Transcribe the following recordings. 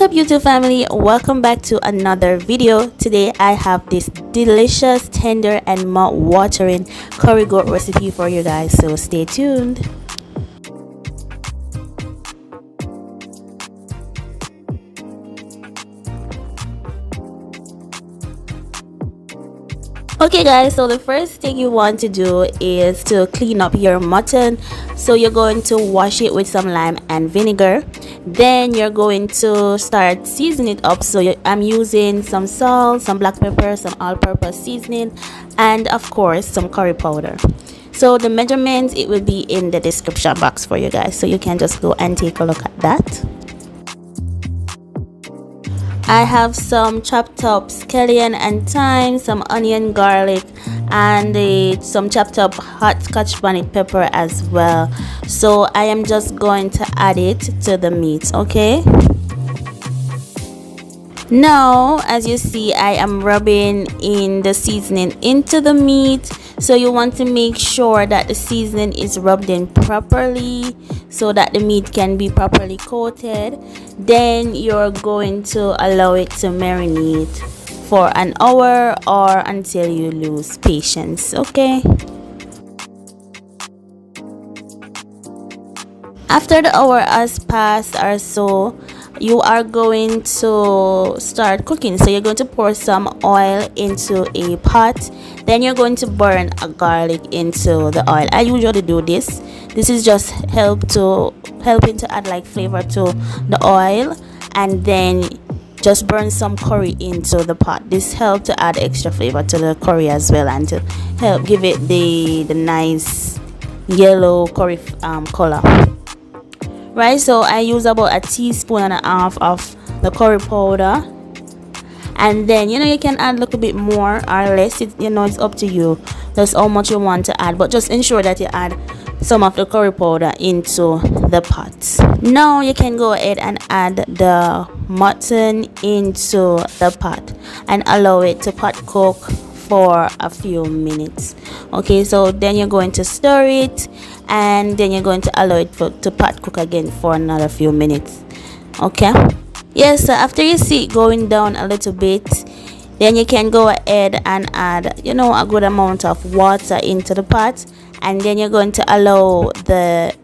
up YouTube family, welcome back to another video. Today I have this delicious, tender and mouth-watering curry goat recipe for you guys, so stay tuned. Okay guys, so the first thing you want to do is to clean up your mutton. So you're going to wash it with some lime and vinegar. Then you're going to start seasoning it up. So I'm using some salt, some black pepper, some all-purpose seasoning, and of course some curry powder. So the measurements, it will be in the description box for you guys, so you can just go and take a look at that. I have some chopped up scallion and thyme, some onion, garlic, and some chopped up hot scotch bonnet pepper as well. So I am just going to add it to the meat. Okay, now as you see, I am rubbing in the seasoning into the meat. So you want to make sure that the seasoning is rubbed in properly so that the meat can be properly coated. Then you're going to allow it to marinate for an hour or until you lose patience. Okay, after the hour has passed or so, you are going to start cooking. So you're going to pour some oil into a pot. Then you're going to burn a garlic into the oil. I usually do this. This is just helping to add like flavor to the oil, and then just burn some curry into the pot. This helps to add extra flavor to the curry as well, and to help give it the nice yellow curry color. Right, so I use about 1.5 teaspoons of the curry powder, and then you can add a little bit more or less. It's up to you. That's how much you want to add, but just ensure that you add some of the curry powder into the pot. Now you can go ahead and add the mutton into the pot and allow it to pot cook for a few minutes. Okay, so then you're going to stir it, and then you're going to allow it to pot cook again for another few minutes. Okay, yes, so after you see it going down a little bit, then you can go ahead and add a good amount of water into the pot, and then you're going to allow the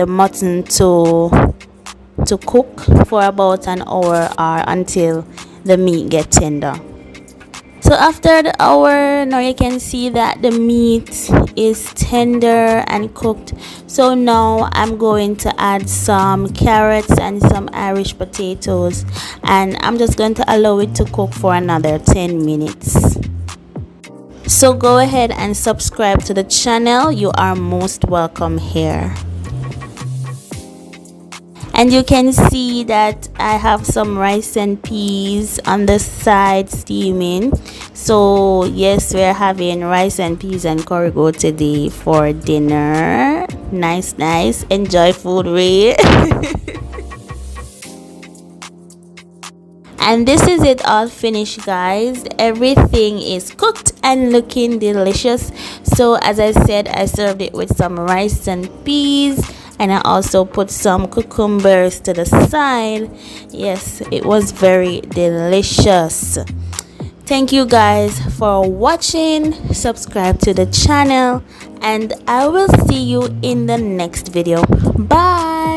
mutton to cook for about an hour or until the meat gets tender. So after the hour, now you can see that the meat is tender and cooked. So now I'm going to add some carrots and some Irish potatoes, and I'm just going to allow it to cook for another 10 minutes. So go ahead and subscribe to the channel. You are most welcome here. And you can see that I have some rice and peas on the side steaming. So yes, we're having rice and peas and curry goat today for dinner. Nice. Enjoy food, Ray. And this is it all finished, guys. Everything is cooked and looking delicious. So as I said, I served it with some rice and peas, and I also put some cucumbers to the side. Yes, it was very delicious. Thank you guys for watching. Subscribe to the channel, and I will see you in the next video. Bye.